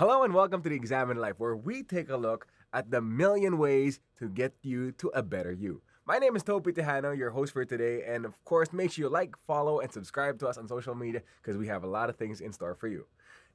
Hello and welcome to the Examine Life, where we take a look at the million ways to get you to a better you. My name is Topi Tejano, your host for today, and of course, make sure you like, follow, and subscribe to us on social media because we have a lot of things in store for you.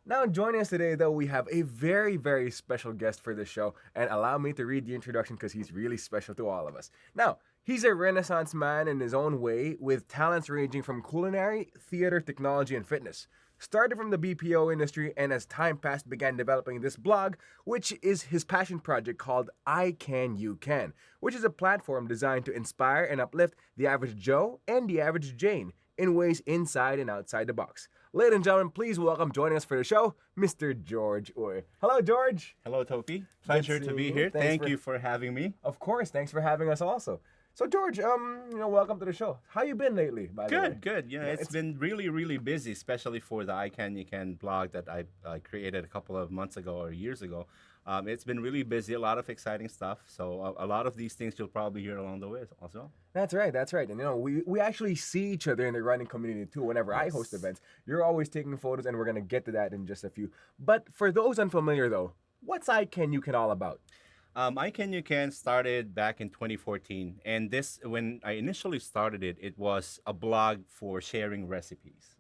Now, joining us today, though, we have a very, very special guest for this show, and allow me to read the introduction because he's really special to all of us. Now, he's a Renaissance man in his own way, with talents ranging from culinary, theater, technology, and fitness. Started from the BPO industry and as time passed began developing this blog, which is his passion project called I Can You Can, which is a platform designed to inspire and uplift the average Joe and the average Jane in ways inside and outside the box. Ladies and gentlemen, please welcome joining us for the show, Mr. Jorge Uy. Hello, George. Hello, Topi. Pleasure to be here. Thank you for having me. Of course, thanks for having us also. So George, welcome to the show. How you been lately, by the way? Good. Yeah, it's been really busy, especially for the I Can You Can blog that I created a couple of months ago or years ago. It's been really busy, a lot of exciting stuff. So a lot of these things you'll probably hear along the way as well. That's right. And we actually see each other in the running community too. Whenever I host events, you're always taking photos, and we're gonna get to that in just a few. But for those unfamiliar though, what's I Can You Can all about? I Can You Can started back in 2014, and when I initially started it, it was a blog for sharing recipes.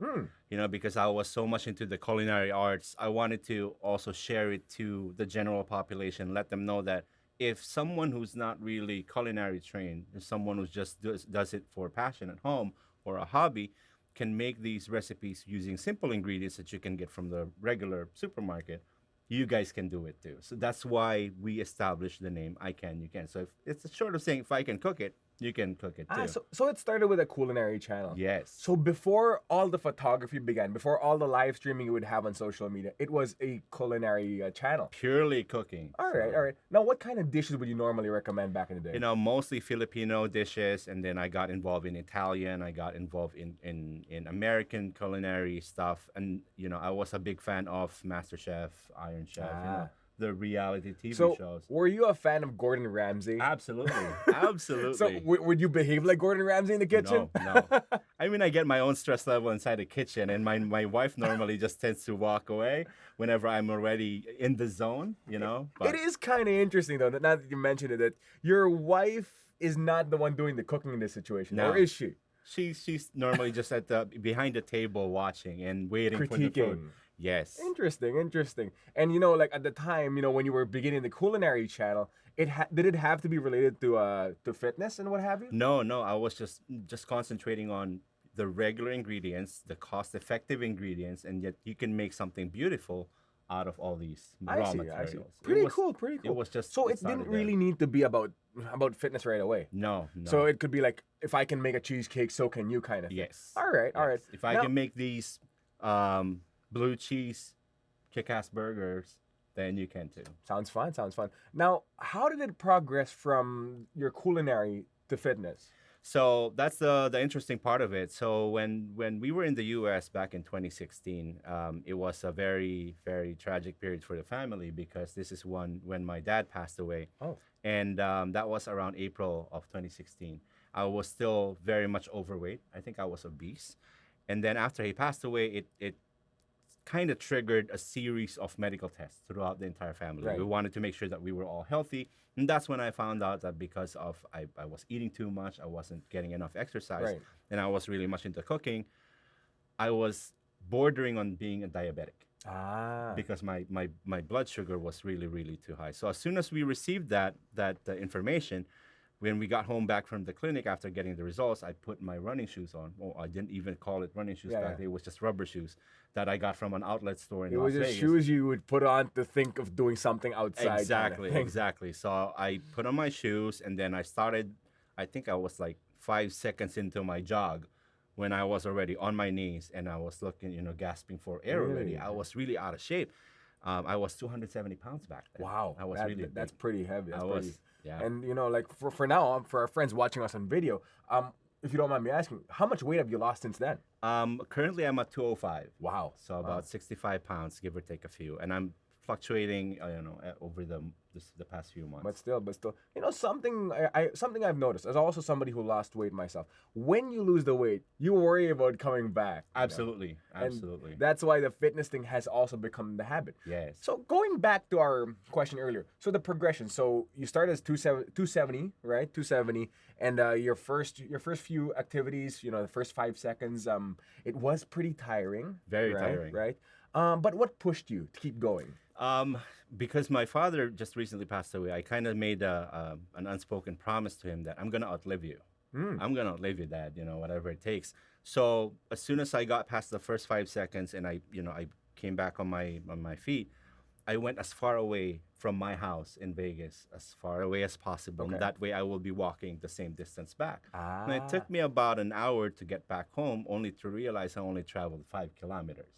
Because I was so much into the culinary arts, I wanted to also share it to the general population, let them know that if someone who's not really culinary trained, if someone who just does it for passion at home or a hobby, can make these recipes using simple ingredients that you can get from the regular supermarket, you guys can do it too. So that's why we established the name I Can You Can. So if it's short of saying if I can cook it, you can cook it too. So it started with a culinary channel. Yes. So before all the photography began, before all the live streaming you would have on social media, it was a culinary channel. Purely cooking. All right. Now, what kind of dishes would you normally recommend back in the day? Mostly Filipino dishes, and then I got involved in Italian. I got involved in American culinary stuff, and I was a big fan of MasterChef, Iron Chef. The reality TV shows. So, were you a fan of Gordon Ramsay? Absolutely. So, would you behave like Gordon Ramsay in the kitchen? No. I mean, I get my own stress level inside the kitchen, and my wife normally just tends to walk away whenever I'm already in the zone, But it is kind of interesting, though, now that you mentioned it, that your wife is not the one doing the cooking in this situation, or is she? She's normally just behind the table watching and waiting for the food. Yes. Interesting. And like at the time, when you were beginning the culinary channel, did it have to be related to fitness and what have you? No. I was just concentrating on the regular ingredients, the cost-effective ingredients, and yet you can make something beautiful out of all these raw materials. I see. Pretty cool. It was just so it didn't really need to be about fitness right away. No. So it could be like, if I can make a cheesecake, so can you, kind of thing. Yes. All right. If I can make these blue cheese kick-ass burgers, then you can too. Sounds fun. Now, how did it progress from your culinary to fitness? So that's the interesting part of it. So when we were in the U.S. back in 2016, it was a very, very tragic period for the family, because this is when my dad passed away. Oh. And that was around April of 2016. I was still very much overweight. I think I was obese. And then after he passed away, it kind of triggered a series of medical tests throughout the entire family. Right. We wanted to make sure that we were all healthy. And that's when I found out that because of I was eating too much, I wasn't getting enough exercise, Right. and I was really much into cooking, I was bordering on being a diabetic. Because my blood sugar was really too high. So as soon as we received that information, when we got home back from the clinic after getting the results, I put my running shoes on. Oh, I didn't even call it running shoes back then. It was just rubber shoes that I got from an outlet store in Las Vegas. It was just shoes you would put on to think of doing something outside. Exactly. So I put on my shoes, and then I started, I think I was like 5 seconds into my jog when I was already on my knees, and I was looking, gasping for air already. I was really out of shape. I was 270 pounds back then. Wow. I was really big. That's pretty heavy. Yeah. And like for now, for our friends watching us on video, if you don't mind me asking, how much weight have you lost since then? Currently I'm at 205. Wow. So about 65 pounds, give or take a few. And I'm fluctuating, over the past few months. But still, something I've noticed as also somebody who lost weight myself. When you lose the weight, you worry about coming back. Absolutely, And absolutely. that's why the fitness thing has also become the habit. Yes. So going back to our question earlier, so the progression. So you started as 270, right? 270, and your first few activities, the first 5 seconds, it was pretty tiring. Very right? tiring. Right. But what pushed you to keep going? Because my father just recently passed away, I kind of made an unspoken promise to him that I'm gonna outlive you. I'm gonna outlive you, Dad. Whatever it takes. So as soon as I got past the first 5 seconds and I came back on my feet, I went as far away from my house in Vegas, as far away as possible. Okay. And that way I will be walking the same distance back. And it Ah. took me about an hour to get back home, only to realize I only traveled 5 kilometers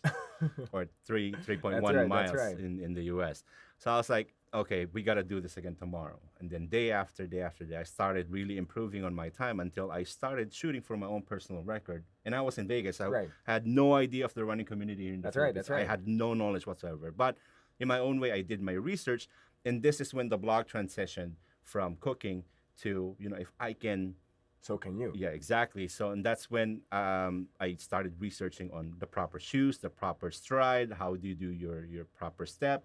or 3.1 That's miles right. in the US. So I was like, okay, we got to do this again tomorrow. And then day after day after day, I started really improving on my time until I started shooting for my own personal record. And I was in Vegas. I Right. had no idea of the running community here in the That's right, Philippines. that's right. I had no knowledge whatsoever. But in my own way, I did my research. And this is when the blog transitioned from cooking to, if I can. So can you? Yeah, exactly. So, and that's when I started researching on the proper shoes, the proper stride, how do you do your proper step,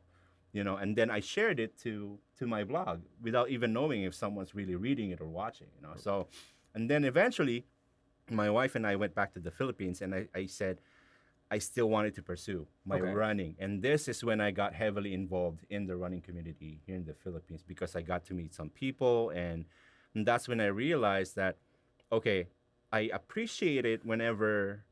and then I shared it to my blog without even knowing if someone's really reading it or watching. So, and then eventually, my wife and I went back to the Philippines, and I said I still wanted to pursue my Okay. running, and this is when I got heavily involved in the running community here in the Philippines because I got to meet some people and that's when I realized that, okay, I appreciate it whenever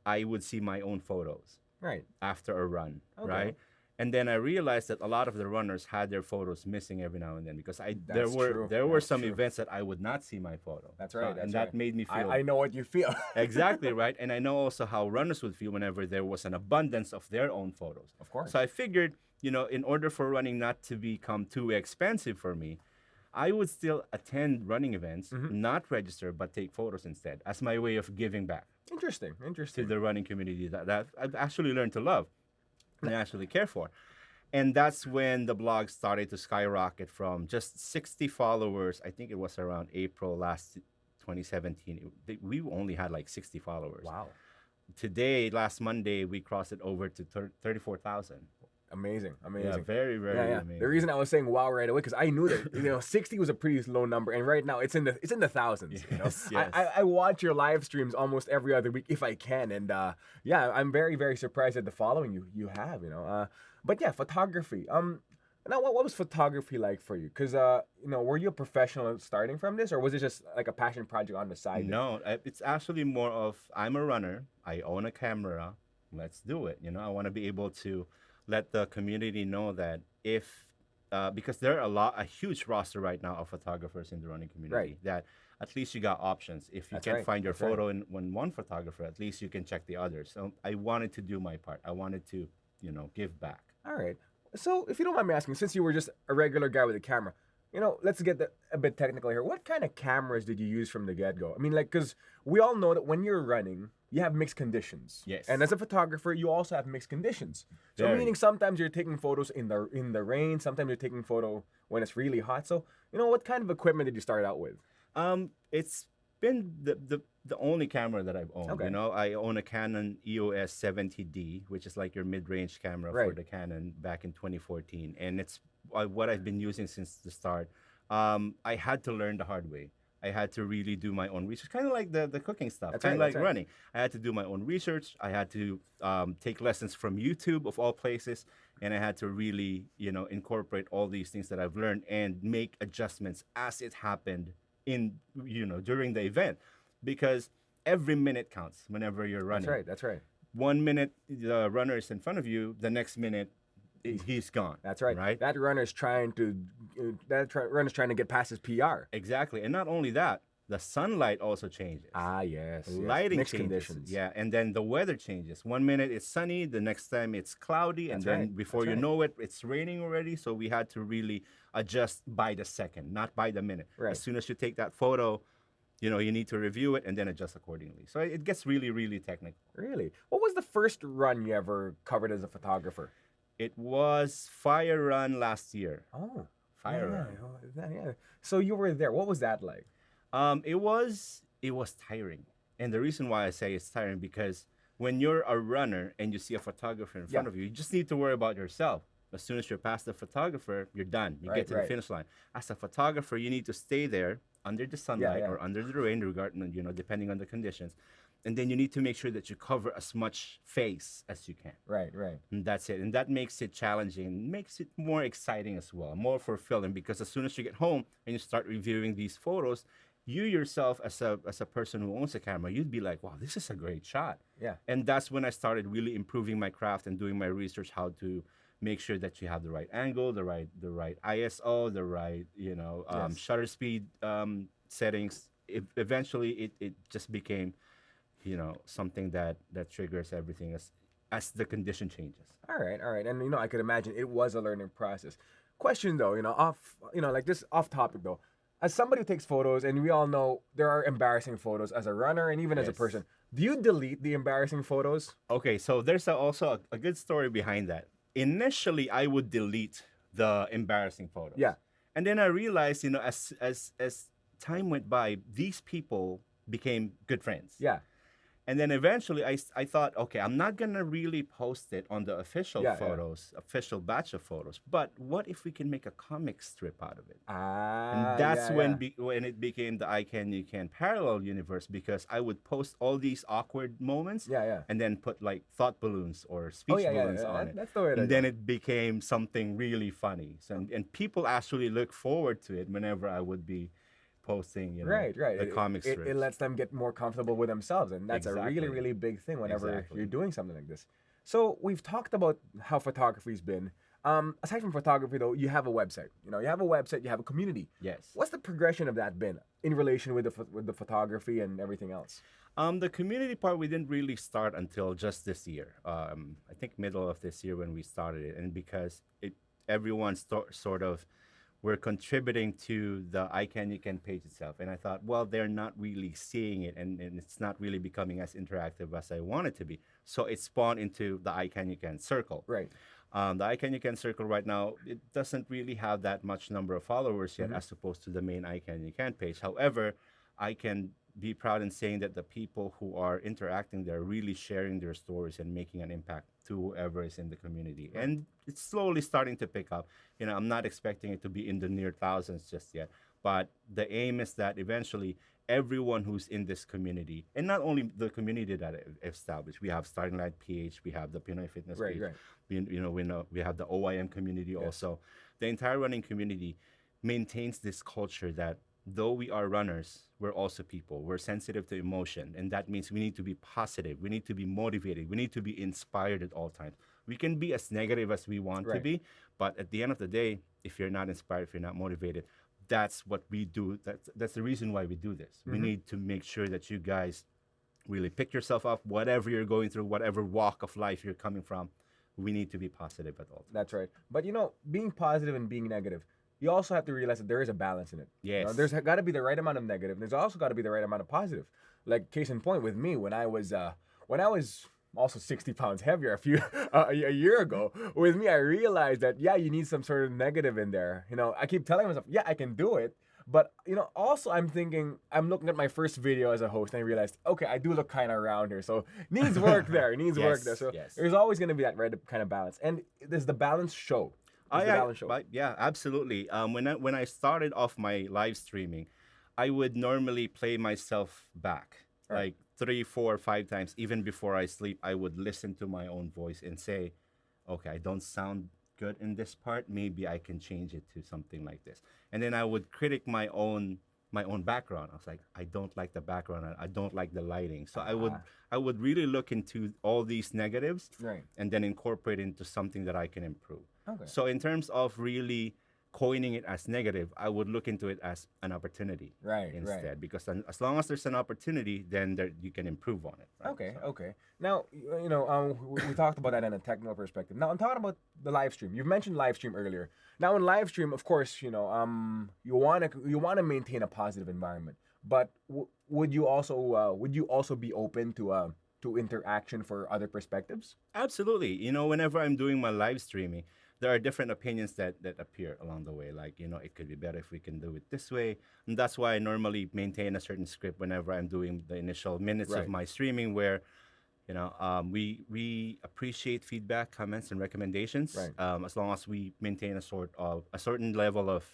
I would see my own photos Right. after a run, Okay. right? And then I realized that a lot of the runners had their photos missing every now and then because there That's were true. there were That's some true. events that I would not see my photo. That's right. and That's that right. made me feel I know what you feel. exactly right. And I know also how runners would feel whenever there was an abundance of their own photos. Of course. So I figured, in order for running not to become too expensive for me, I would still attend running events, Mm-hmm. not register, but take photos instead as my way of giving back Interesting. to Interesting. the running community that I've actually learned to love and actually care for. And that's when the blog started to skyrocket from just 60 followers. I think it was around April last 2017. We only had like 60 followers. Wow. Today, last Monday, we crossed it over to 34,000. Amazing. Yeah, Amazing. very, very Yeah, yeah. amazing. The reason I was saying wow right away because I knew that 60 was a pretty low number, and right now it's in the thousands. Yes, I, yes. I watch your live streams almost every other week if I can, and yeah, I'm very very surprised at the following you have. But yeah, photography. Now what was photography like for you? Because were you a professional starting from this, or was it just like a passion project on the side? No, it's actually more of I'm a runner. I own a camera. Let's do it. I want to be able to let the community know that if because there are a huge roster right now of photographers in the running community Right. that at least you got options. If you That's can't right, find your that's right. photo in one photographer, at least you can check the others. So I wanted to do my part. I wanted to give back. All right. So, if you don't mind me asking, since you were just a regular guy with a camera, let's get a bit technical here. What kind of cameras did you use from the get-go? I mean, because we all know that when you're running, you have mixed conditions. Yes. And as a photographer, you also have mixed conditions. So, Very. meaning sometimes you're taking photos in the rain, sometimes you're taking photo when it's really hot. So, what kind of equipment did you start out with? It's been the only camera that I've owned. Okay. I own a Canon EOS 70D, which is like your mid-range camera for Right. the Canon back in 2014, and it's what I've been using since the start. I had to learn the hard way. I had to really do my own research, kind of like the cooking stuff, That's kind of right, like that's right. running. I had to do my own research. I had to take lessons from YouTube of all places, and I had to really, incorporate all these things that I've learned and make adjustments as it happened during the event, because every minute counts whenever you're running. That's right. That's right. 1 minute the runner is in front of you, the next minute he's gone. That's right. Right. That runner's trying to runner's trying to get past his PR. Exactly. And not only that, the sunlight also changes. Ah, yes. Lighting Mixed changes. conditions. Yeah, and then the weather changes. 1 minute it's sunny, the next time it's cloudy, and That's then right, before that's you right. know it, it's raining already. So we had to really adjust by the second, not by the minute. Right. As soon as you take that photo, you need to review it and then adjust accordingly. So it gets really, really technical. Really? What was the first run you ever covered as a photographer? It was Fire Run last year. Oh, Fire yeah, Run. yeah. So you were there. What was that like? It was tiring, and the reason why I say it's tiring because when you're a runner and you see a photographer in Yeah. front of you, you just need to worry about yourself. As soon as you're past the photographer, you're done. You Right, get to the right. finish line. As a photographer, you need to stay there under the Yeah, sunlight yeah. or under the rain, regarding depending on the conditions, and then you need to make sure that you cover as much face as you can. Right, right. And that's it. And that makes it challenging, makes it more exciting as well, more fulfilling because as soon as you get home and you start reviewing these photos, you yourself as a person who owns a camera, you'd be like, wow, this is a great shot. Yeah. And that's when I started really improving my craft and doing my research how to make sure that you have the right angle, the right ISO, the right, Yes. shutter speed settings. Eventually it just became, something that triggers everything as the condition changes. All right, all right. And I could imagine it was a learning process. Question though, like this off topic though. As somebody who takes photos, and we all know there are embarrassing photos as a runner and even as a Yes. person. Do you delete the embarrassing photos? Okay, so there's also a good story behind that. Initially, I would delete the embarrassing photos. Yeah. And then I realized, as time went by, these people became good friends. Yeah. And then eventually I thought, okay, I'm not going to really post it on the official Yeah, yeah. photos, official batch of photos. But what if we can make a comic strip out of it? Ah. And that's yeah, when yeah. when it became the I Can You Can parallel universe because I would post all these awkward moments Yeah, yeah. and then put like thought balloons or speech Oh yeah, yeah. balloons on it. That's the way to And go. then it became something really funny. So, and people actually look forward to it whenever I would be posting, Right, right. the comic It strips. lets them get more comfortable with themselves, and that's a really, Exactly. really big thing whenever Exactly. you're doing something like this. So we've talked about how photography's been. Aside from photography, though, you have a website. You have a website. You have a community. Yes. What's the progression of that been in relation with the photography and everything else? The community part we didn't really start until just this year. I think middle of this year when we started it, and because everyone sort of were contributing to the I Can You Can page itself, and I thought, well, they're not really seeing it, and it's not really becoming as interactive as I want it to be. So it spawned into the I Can You Can circle. Right. The I Can You Can circle right now, it doesn't really have that much number of followers yet, as opposed to the main I Can You Can page. However, I can be proud in saying that the people who are interacting there are really sharing their stories and making an impact to whoever is in the community. And it's slowly starting to pick up. I'm not expecting it to be in the near thousands just yet, but the aim is that eventually everyone who's in this community, and not only the community that I've established, we have Starting Light PH, we have the Pinoy Fitness Right, page, right. we have the OIM community also. The entire running community maintains this culture that though we are runners, we're also people. We're sensitive to emotion, and that means we need to be positive. We need to be motivated. We need to be inspired at all times. We can be as negative as we want to Right. be, but at the end of the day, if you're not inspired, if you're not motivated, that's what we do. That's the reason why we do this. We need to make sure that you guys really pick yourself up, whatever you're going through, whatever walk of life you're coming from. We need to be positive at all times. That's right. But being positive and being negative, you also have to realize that there is a balance in it. Yes. There's got to be the right amount of negative. There's also got to be the right amount of positive. Like case in point with me, when I was also 60 pounds heavier a year ago, with me I realized that you need some sort of negative in there. I keep telling myself, I can do it. But also I'm looking at my first video as a host, and I realized, okay, I do look kind of round here, so needs work there, work there. So yes. there's always going to be that right kind of balance, and there's the balance show. There's the balance show. Yeah, absolutely. When I started off my live streaming, I would normally play myself back like 3, 4, 5 times, even before I sleep. I would listen to my own voice and say, okay, I don't sound good in this part. Maybe I can change it to something like this. And then I would critic my own background. I was like, I don't like the background. I don't like the lighting. So I would really look into all these negatives, Right. and then incorporate into something that I can improve. Okay. So in terms of really coining it as negative, I would look into it as an opportunity Right, instead. right. Because then, as long as there's an opportunity, then you can improve on it. Right? Okay, So- okay. Now, we talked about that in a technical perspective. Now, I'm talking about the live stream. You mentioned live stream earlier. Now, in live stream, of course, you want to maintain a positive environment. But would you also be open to to interaction for other perspectives? Absolutely. Whenever I'm doing my live streaming, there are different opinions that appear along the way. Like, it could be better if we can do it this way. And that's why I normally maintain a certain script whenever I'm doing the initial minutes of Right. my streaming where, we appreciate feedback, comments, and recommendations, Right. as long as we maintain a certain level of,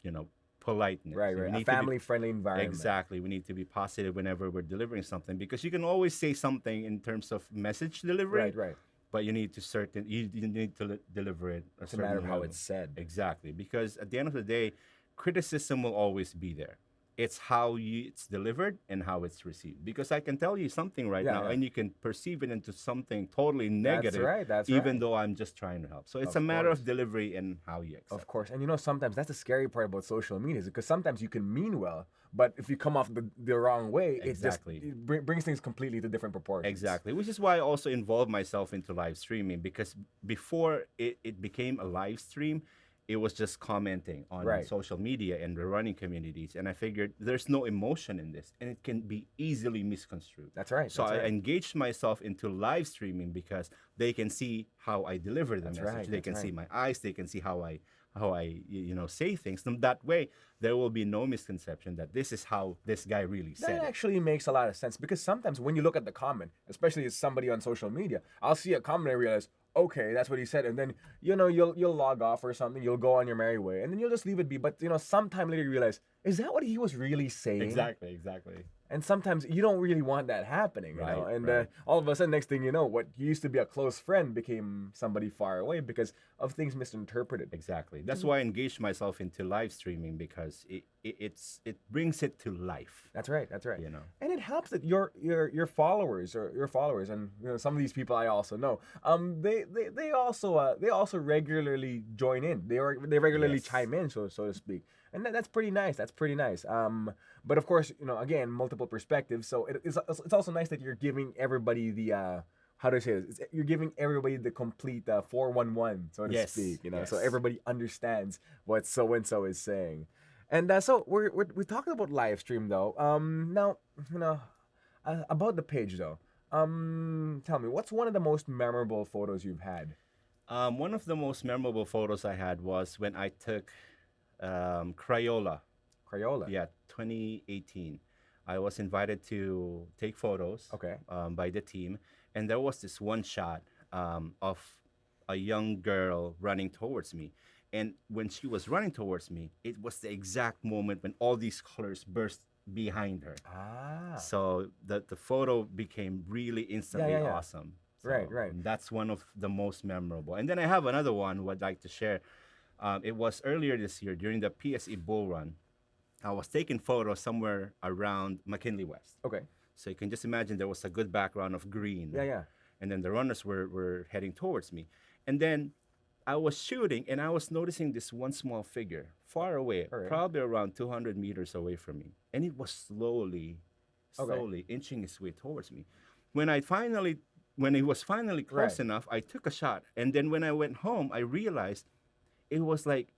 you know, politeness. Right, We right. A need to be family-friendly environment. Exactly. We need to be positive whenever we're delivering something because you can always say something in terms of message delivery, Right, right. but you need to deliver it a It's a certain matter of how level. it's said. Exactly, because at the end of the day, criticism will always be there. It's how it's delivered and how it's received. Because I can tell you something right Yeah, now, yeah. and you can perceive it into something totally That's negative, right, that's even right. though I'm just trying to help. So it's Of a matter course. of delivery and how you accept. Of course. And sometimes that's the scary part about social media is because sometimes you can mean well, but if you come off the wrong way, Exactly. it brings things completely to different proportions. Exactly, which is why I also involved myself into live streaming because before it became a live stream, it was just commenting on Right. social media and the running communities. And I figured there's no emotion in this and it can be easily misconstrued. That's right. So that's I right. engaged myself into live streaming because they can see how I deliver the That's message. right, They that's can see right. my eyes. They can see how I say things. And that way, there will be no misconception that this is how this guy really That said it. actually makes a lot of sense because sometimes when you look at the comment, especially as somebody on social media, I'll see a comment and realize, okay, that's what he said, and then you'll log off or something, you'll go on your merry way, and then you'll just leave it be. But sometime later you realize, is that what he was really saying? Exactly. And sometimes you don't really want that happening, Right, And right. all of a sudden, next thing you know, what used to be a close friend became somebody far away because of things misinterpreted. Exactly. That's why I engaged myself into live streaming because it brings it to life. That's right. That's right. You know. And it helps that your followers or your followers, and some of these people I also know, they also regularly join in. They regularly Yes. chime in, so to speak, and that's pretty nice. That's pretty nice. But of course, again, multiple perspectives. So it's also nice that you're giving everybody the how do I say this? You're giving everybody the complete 411, so to Yes, speak. So yes. everybody understands what so and so is saying. And so we're talking about live stream though. Now about the page though. Tell me, what's one of the most memorable photos you've had? One of the most memorable photos I had was when I took Crayola. Crayola. Yeah, 2018. I was invited to take photos Okay. by the team, and there was this one shot of a young girl running towards me. And when she was running towards me, it was the exact moment when all these colors burst behind her. Ah. So the photo became really instantly yeah. awesome. So Right. That's one of the most memorable. And then I have another one who I'd like to share. It was earlier this year during the PSE Bull Run. I was taking photos somewhere around McKinley West. Okay. So you can just imagine there was a good background of green. Yeah. And then the runners were heading towards me. And then I was shooting and I was noticing this one small figure far away, All right. probably around 200 meters away from me. And it was slowly inching its way towards me. When he was finally close Right. enough, I took a shot. And then when I went home, I realized it was like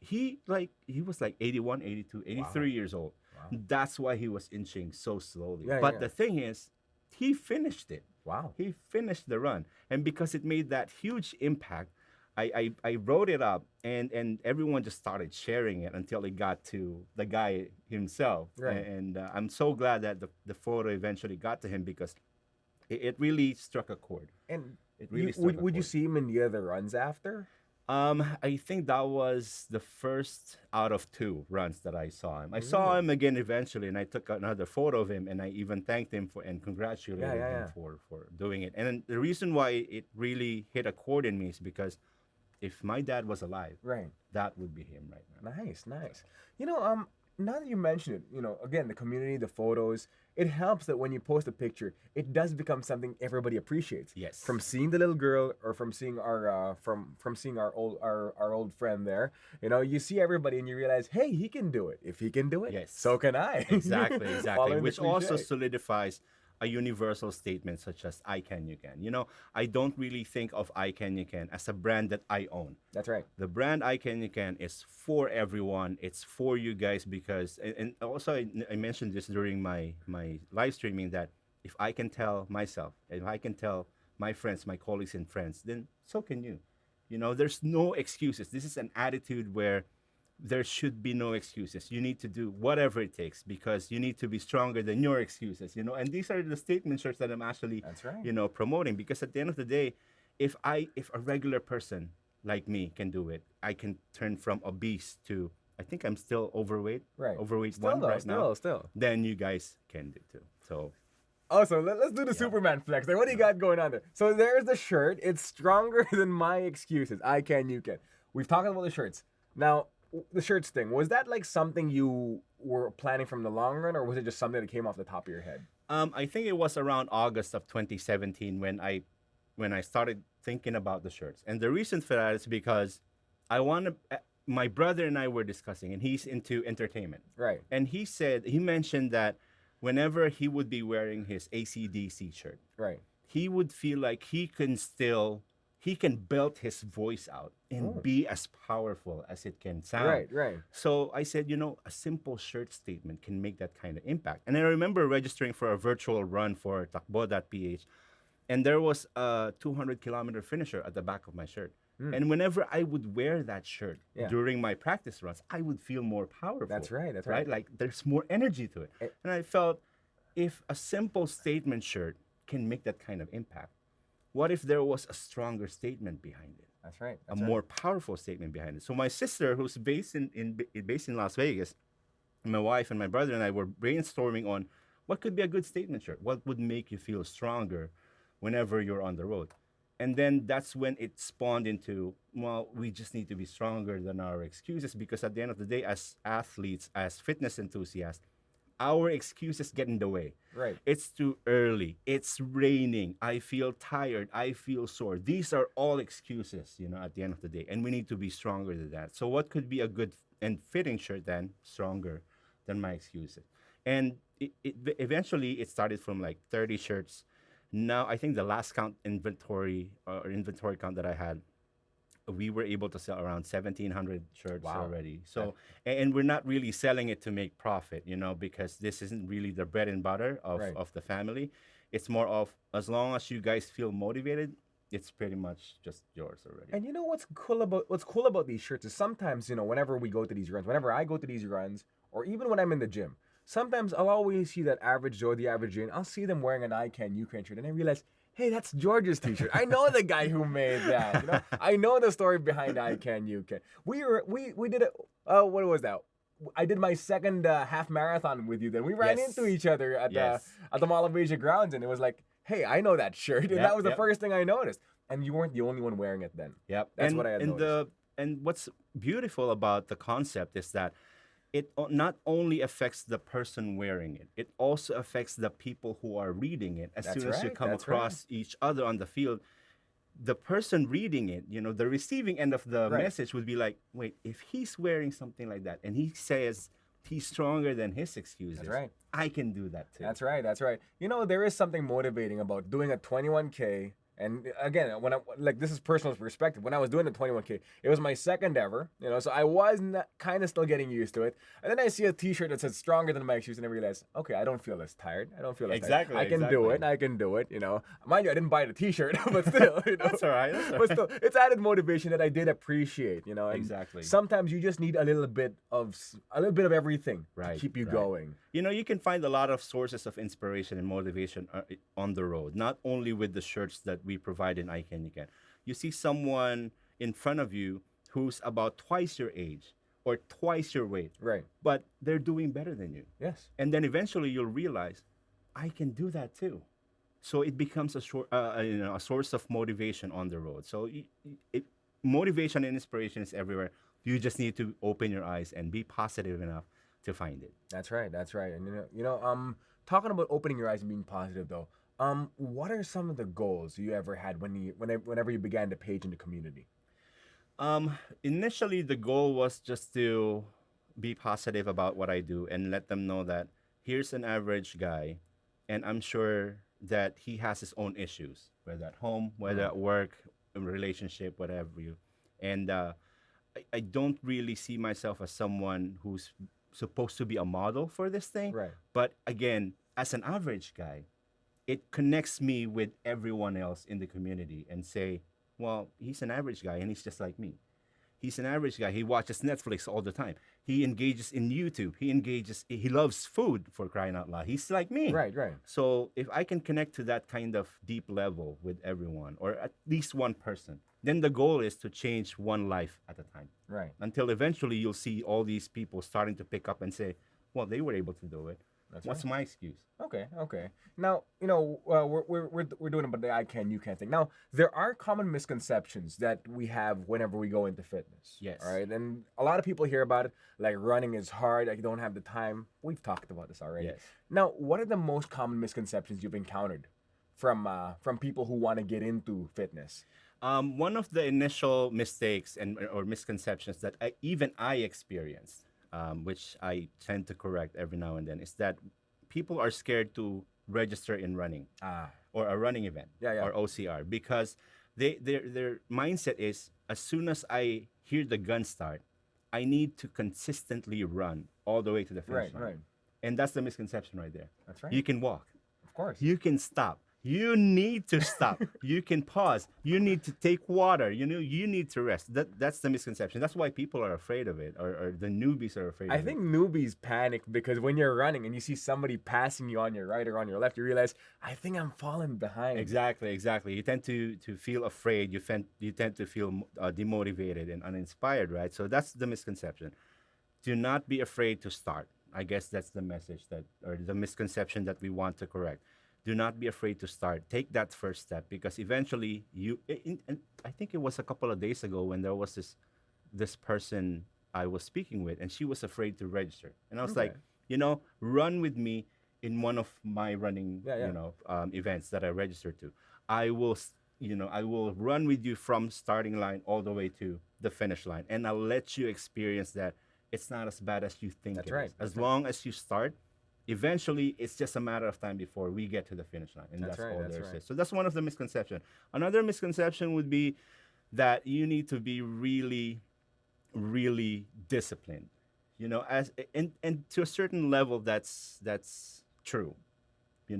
he was like 81, 82, 83 years old. Wow. That's why he was inching so slowly. Yeah, but yeah. the thing is, he finished it. Wow. He finished the run. And because it made that huge impact, I wrote it up and everyone just started sharing it until it got to the guy himself. Right. And I'm so glad that the photo eventually got to him because it really struck a chord. And It really you, struck would a would you chord. see him in the other runs after? I think that was the first out of 2 runs that I saw him. I saw him again eventually, and I took another photo of him, and I even thanked him and congratulated him for doing it. And then the reason why it really hit a chord in me is because if my dad was alive, Right. that would be him right now. Nice. Now that you mention it, again, the community, the photos, it helps that when you post a picture, it does become something everybody appreciates. Yes. From seeing the little girl or from seeing our from seeing our old friend there, you see everybody and you realize, hey, he can do it. If he can do it, Yes. so can I. Exactly. Following the Which also cliche. solidifies a universal statement such as I can, you can. I don't really think of I can, you can as a brand that I own. That's right. The brand I Can You Can is for everyone. It's for you guys because, and also I mentioned this during my live streaming that if I can tell myself, if I can tell my friends, my colleagues and friends, then so can you. You know, there's no excuses. This is an attitude where there should be no excuses. You need to do whatever it takes because you need to be stronger than your excuses, you know. And these are the statement shirts that I'm actually, That's right. you know, promoting because at the end of the day, if a regular person like me can do it, I can turn from obese to I think I'm still overweight, Right. overweight Still one though, right now. still. Then you guys can do too. So Also, let's do the Superman flex. Like, what do you got going on there? So there's the shirt. It's stronger than my excuses. I can, you can. We've talked about the shirts. Now, the shirts thing, was that like something you were planning from the long run, or was it just something that came off the top of your head? I think it was around August of 2017 when I started thinking about the shirts. And the reason for that is because I want to. My brother and I were discussing, and he's into entertainment. Right. And he mentioned that whenever he would be wearing his ACDC shirt, Right. he would feel like he can belt his voice out and be as powerful as it can sound. Right, right. So I said, you know, a simple shirt statement can make that kind of impact. And I remember registering for a virtual run for Takbo.ph, and there was a 200-kilometer finisher at the back of my shirt. And whenever I would wear that shirt during my practice runs, I would feel more powerful. That's right, that's right. Like there's more energy to it. And I felt if a simple statement shirt can make that kind of impact, what if there was a stronger statement behind it? That's right. A more powerful statement behind it. So my sister, who's based in Las Vegas, my wife and my brother and I were brainstorming on what could be a good statement shirt. What would make you feel stronger whenever you're on the road? And then that's when it spawned into, well, we just need to be stronger than our excuses because at the end of the day, as athletes, as fitness enthusiasts, our excuses get in the way. Right. It's too early. It's raining. I feel tired. I feel sore. These are all excuses, you know, at the end of the day. And we need to be stronger than that. So what could be a good and fitting shirt then stronger than my excuses? And eventually it started from like 30 shirts. Now, I think the last inventory count that I had, we were able to sell around 1,700 shirts already. So, and we're not really selling it to make profit, you know, because this isn't really the bread and butter of the family. It's more of as long as you guys feel motivated, it's pretty much just yours already. And you know what's cool about these shirts is sometimes, you know, whenever we go to these runs, whenever I go to these runs, or even when I'm in the gym, sometimes I'll always see that average Joe, the average Jane. I'll see them wearing an I Can, You Can shirt, and I realize, hey, that's George's T-shirt. I know the guy who made that. You know, I know the story behind I Can, You Can. We did it. What was that? I did my second half marathon with you. Then we ran into each other at the Mall of Asia grounds, and it was like, hey, I know that shirt, and that was the first thing I noticed. And you weren't the only one wearing it then. Yep, that's what I had noticed. And what's beautiful about the concept is that it not only affects the person wearing it, it also affects the people who are reading it. As soon as you come across each other on the field, the person reading it, you know, the receiving end of the message would be like, wait, if he's wearing something like that and he says he's stronger than his excuses, I can do that too. That's right. You know, there is something motivating about doing a 21K. And again, this is personal perspective. When I was doing the 21K, it was my second ever, you know, so I was kind of still getting used to it. And then I see a T-shirt that says "stronger than my excuse," and I realize, okay, I don't feel as tired. I don't feel as tired. I can do it. I can do it. You know, mind you, I didn't buy the T-shirt, but still, you know, that's all right. But still, it's added motivation that I did appreciate. You know, and exactly. Sometimes you just need a little bit of everything to keep you going. You know, you can find a lot of sources of inspiration and motivation on the road, not only with the shirts that we provide in I Can You Can. You see someone in front of you who's about twice your age or twice your weight, but they're doing better than you. Yes. And then eventually you'll realize, I can do that too. So it becomes a source of motivation on the road. So motivation and inspiration is everywhere. You just need to open your eyes and be positive enough to find it. That's right. And talking about opening your eyes and being positive though, what are some of the goals you ever had whenever you began to page in the community? Initially, the goal was just to be positive about what I do and let them know that here's an average guy, and I'm sure that he has his own issues, whether at home, whether at work, in relationship, whatever you. And I don't really see myself as someone who's supposed to be a model for this thing. Right. But again, as an average guy, it connects me with everyone else in the community and say, well, he's an average guy and he's just like me. He's an average guy. He watches Netflix all the time. He engages in YouTube. He loves food, for crying out loud. He's like me. Right, right. So if I can connect to that kind of deep level with everyone, or at least one person, then the goal is to change one life at a time. Right. Until eventually you'll see all these people starting to pick up and say, well, they were able to do it. That's What's right. my excuse? Okay, okay. Now, we're doing about the I can, you can thing. Now, there are common misconceptions that we have whenever we go into fitness. Yes. All right, and a lot of people hear about it, like running is hard, I don't have the time. We've talked about this already. Yes. Now, what are the most common misconceptions you've encountered from people who want to get into fitness? One of the initial mistakes and or misconceptions that even I experienced, which I tend to correct every now and then, is that people are scared to register in running or a running event or OCR because their mindset is, as soon as I hear the gun start, I need to consistently run all the way to the finish line. Right. And that's the misconception right there. That's right. You can walk. Of course. You can stop. You need to stop. You can pause. You need to take water. You need to rest. That's the misconception. That's why people are afraid of it, or the newbies are afraid of it. I think newbies panic because when you're running and you see somebody passing you on your right or on your left, you realize, I think I'm falling behind. Exactly. You tend to feel afraid. You tend to feel demotivated and uninspired, right? So that's the misconception. Do not be afraid to start. I guess that's the message or the misconception that we want to correct. Do not be afraid to start. Take that first step because eventually and I think it was a couple of days ago when there was this person I was speaking with, and she was afraid to register. And I was like, run with me in one of my running, events that I registered to. I will run with you from starting line all the way to the finish line, and I'll let you experience that. It's not as bad as you think. That's right. As long as you start, eventually it's just a matter of time before we get to the finish line, and that's all there is. So that's one of the misconceptions. Another misconception would be that you need to be really, really disciplined. And to a certain level, that's true.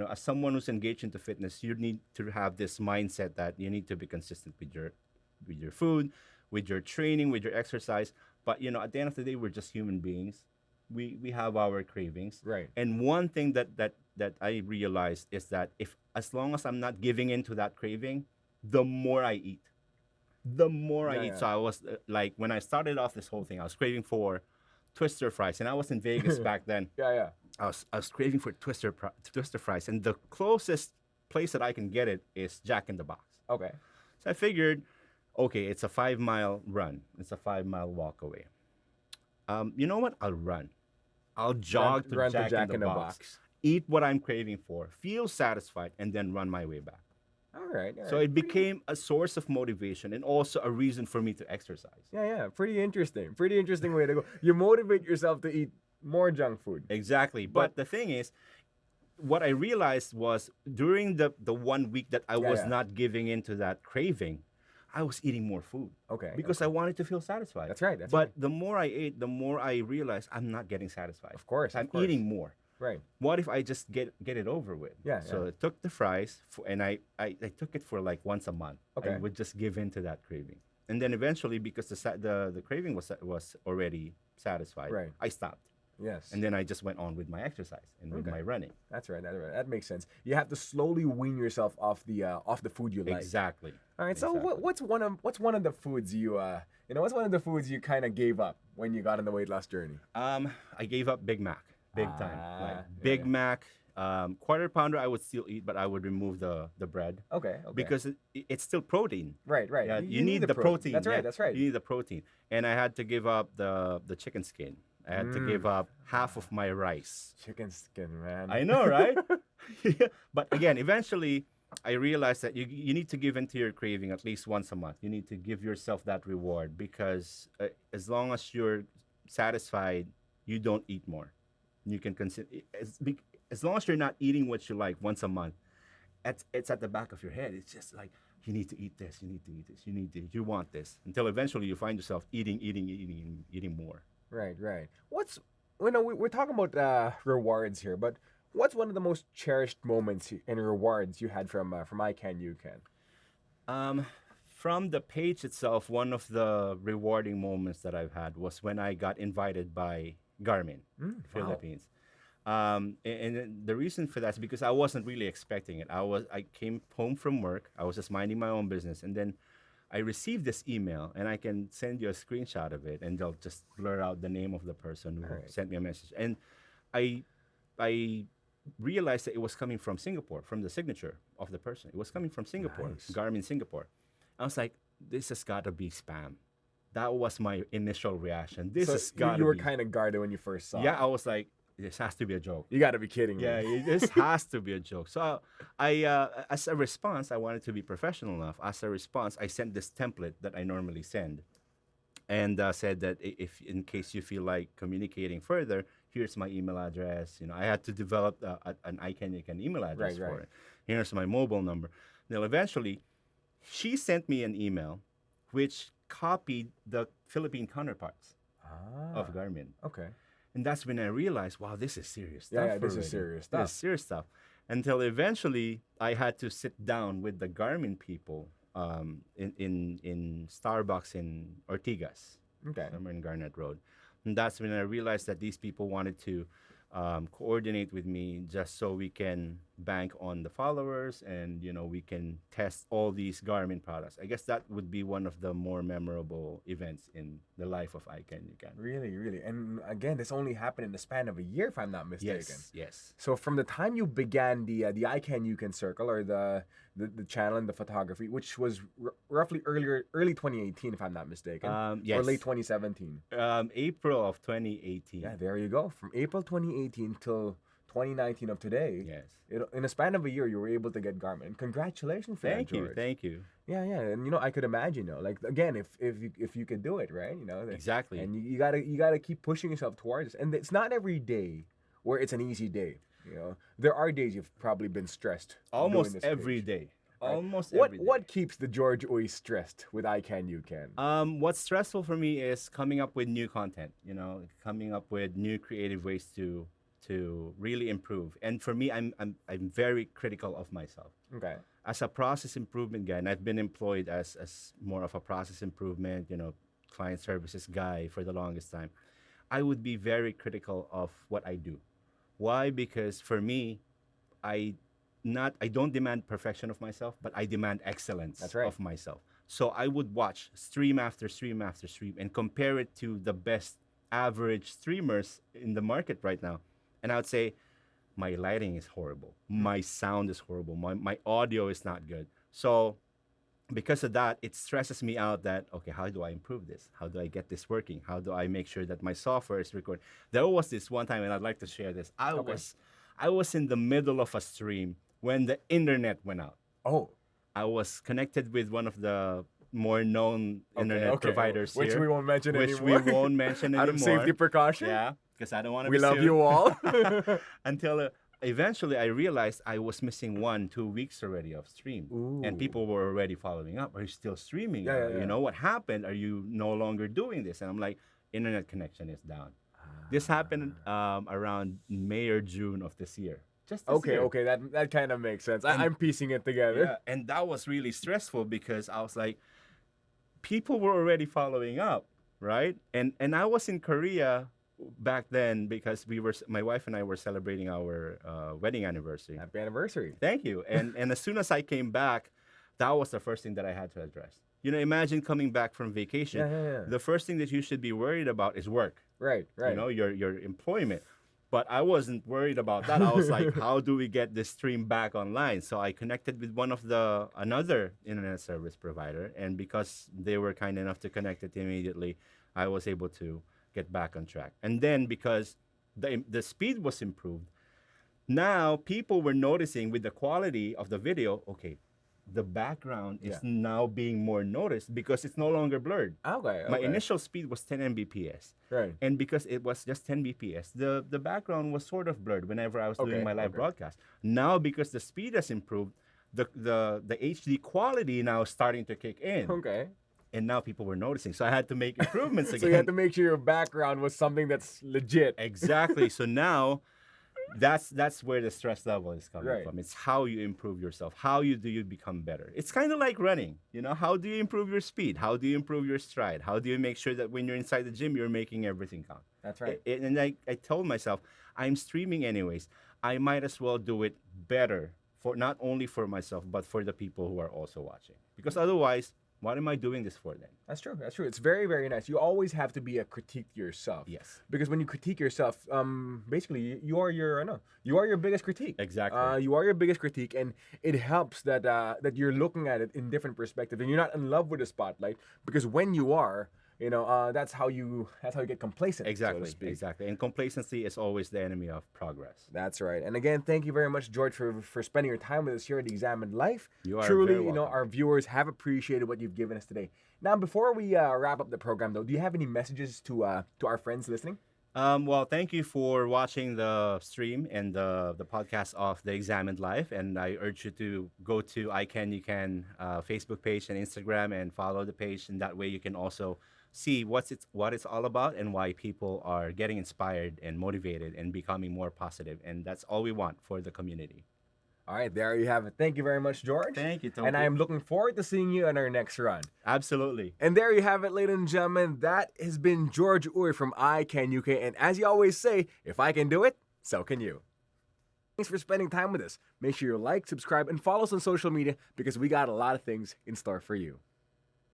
As someone who's engaged into fitness, you need to have this mindset that you need to be consistent with your food, with your training, with your exercise. But at the end of the day, we're just human beings. We have our cravings. Right. And one thing that I realized is that as long as I'm not giving in to that craving, the more I eat. So I was like, when I started off this whole thing, I was craving for Twister fries, and I was in Vegas back then. Yeah. I was craving for Twister fries, and the closest place that I can get it is Jack in the Box. Okay. So I figured, okay, it's a 5-mile run. It's a 5-mile walk away. You know what? I'll run. I'll jog to Jack in the Box. Eat what I'm craving for. Feel satisfied, and then run my way back. All right. So it became a source of motivation and also a reason for me to exercise. Yeah. Pretty interesting way to go. You motivate yourself to eat more junk food. Exactly. But the thing is, what I realized was during the 1 week that I was not giving into that craving, I was eating more food. Okay. Because I wanted to feel satisfied. That's right. But the more I ate, the more I realized I'm not getting satisfied. Of course. I'm eating more. Right. What if I just get it over with? Yeah. So I took the fries and I took it for like once a month. Okay. I would just give in to that craving. And then eventually, because the craving was already satisfied, right, I stopped. Yes. And then I just went on with my exercise and with my running. That's right. That makes sense. You have to slowly wean yourself off the food you like. Exactly. All right. So what's one of the foods what's one of the foods you kind of gave up when you got on the weight loss journey? I gave up Big Mac. Big time. Like Big Mac, quarter pounder I would still eat, but I would remove the bread. Okay. Because it's still protein. Right. Yeah, you need the protein. That's right. That's right. You need the protein. And I had to give up the chicken skin. I had to give up half of my rice. Chicken skin, man. I know, right? But again, eventually, I realized that you need to give into your craving at least once a month. You need to give yourself that reward because as long as you're satisfied, you don't eat more. You can consider as long as you're not eating what you like once a month. It's at the back of your head. It's just like you need to eat this. You need to eat this. You want this until eventually you find yourself eating more. Right. We're talking about rewards here, but What's one of the most cherished moments and rewards you had from I Can You Can? Um, from the page itself, one of the rewarding moments that I've had was when I got invited by Garmin, Wow. Philippines. And the reason for that is because I wasn't really expecting it. I came home from work. I was just minding my own business, and then I received this email, and I can send you a screenshot of it, and they'll just blur out the name of the person who Right. sent me a message. And I realized that it was coming from Singapore, from the signature of the person. It was coming from Singapore, Nice. Garmin Singapore. I was like, this has got to be spam. That was my initial reaction. This has So got to you were be. kind of guarded when you first saw Yeah, it. I was like, this has to be a joke. You got to be kidding me. Yeah, this has to be a joke. So as a response, I wanted to be professional enough. As a response, I sent this template that I normally send, and said that if in case you feel like communicating further, here's my email address. I had to develop an ICANN email address Right, for right. it. Here's my mobile number. Now, eventually, she sent me an email, which copied the Philippine counterparts of Garmin. Okay. And that's when I realized, wow, this is serious stuff. Yeah, this is already. serious This stuff. is serious stuff. Until eventually, I had to sit down with the Garmin people in Starbucks in Ortigas, Okay. somewhere in Garnet Road. And that's when I realized that these people wanted to coordinate with me just so we can bank on the followers and, we can test all these Garmin products. I guess that would be one of the more memorable events in the life of ICANN. Really, really. And again, this only happened in the span of a year, if I'm not mistaken. Yes. So from the time you began the I Can You Can circle, or the channel and the photography, which was roughly early 2018, if I'm not mistaken, or Yes. late 2017. April of 2018. Yeah, there you go. From April 2018 till 2019 of today. Yes. In a span of a year, you were able to get Garmin. And congratulations for that, George. Thank you. Yeah, and I could imagine, like again, if you could do it, right, Exactly. and you gotta keep pushing yourself towards it. And it's not every day where it's an easy day. There are days you've probably been stressed. Almost doing this every page. day. Right. Almost What every day. what keeps the Jorge Uy stressed with I Can You Can? What's stressful for me is coming up with new content, coming up with new creative ways to really improve. And for me, I'm very critical of myself. Okay. As a process improvement guy, and I've been employed as more of a process improvement, client services guy for the longest time, I would be very critical of what I do. Why? Because for me, I don't demand perfection of myself, but I demand excellence That's right. of myself. So I would watch stream after stream after stream and compare it to the best average streamers in the market right now. And I would say, my lighting is horrible. My sound is horrible. My audio is not good. So because of that, it stresses me out that, okay, how do I improve this? How do I get this working? How do I make sure that my software is recording? There was this one time, and I'd like to share this. I was in the middle of a stream when the internet went out. Oh. I was connected with one of the more known internet providers which here. we won't mention which anymore. we won't mention Out anymore. of safety precaution. Yeah, because I don't want to We be love sued. you all. Until eventually I realized I was missing 1-2 weeks already of stream. Ooh. And people were already following up. Are you still streaming? Yeah. You know what happened? Are you no longer doing this? And I'm like, internet connection is down. This happened around May or June of this year. Just this year. Okay, that kind of makes sense. I'm piecing it together. Yeah, and that was really stressful because I was like, people were already following up, right? And I was in Korea back then because my wife and I were celebrating our wedding anniversary. Happy anniversary. Thank you. And as soon as I came back, that was the first thing that I had to address. Imagine coming back from vacation. Yeah. The first thing that you should be worried about is work. Right. Your employment. But I wasn't worried about that. I was like, how do we get this stream back online? So I connected with another internet service provider, and because they were kind enough to connect it immediately, I was able to get back on track. And then because the speed was improved, now people were noticing with the quality of the video, okay, the background is now being more noticed because it's no longer blurred. Okay. My initial speed was 10 Mbps. Right. And because it was just 10 Bps, the background was sort of blurred whenever I was doing my live broadcast. Now, because the speed has improved, the HD quality now is starting to kick in. Okay. And now people were noticing. So I had to make improvements again. So you had to make sure your background was something that's legit. Exactly. So now That's where the stress level is coming Right. from. It's how you improve yourself. Do you become better? It's kind of like running. How do you improve your speed? How do you improve your stride? How do you make sure that when you're inside the gym, you're making everything count? That's right. And I told myself, I'm streaming anyways. I might as well do it better for not only for myself but for the people who are also watching. Because otherwise, what am I doing this for then? That's true. That's true. It's very, very nice. You always have to be a critique to yourself. Yes. Because when you critique yourself, basically you are your you are your biggest critique. Exactly. You are your biggest critique, and it helps that that you're looking at it in different perspectives, and you're not in love with the spotlight. Because when you are, that's how you get complacent. Exactly. So to speak. Exactly. And complacency is always the enemy of progress. That's right. And again, thank you very much, George, for spending your time with us here at the Examined Life. You are Truly, very welcome. our viewers have appreciated what you've given us today. Now, before we wrap up the program, though, do you have any messages to our friends listening? Well, thank you for watching the stream and the podcast of the Examined Life. And I urge you to go to I Can You Can Facebook page and Instagram and follow the page. And that way you can also see what it's all about and why people are getting inspired and motivated and becoming more positive. And that's all we want for the community. All right, there you have it. Thank you very much, George. Thank you, Toby. And I am looking forward to seeing you on our next run. Absolutely. And there you have it, ladies and gentlemen. That has been Jorge Uy from I Can UK. And as you always say, if I can do it, so can you. Thanks for spending time with us. Make sure you like, subscribe, and follow us on social media because we got a lot of things in store for you.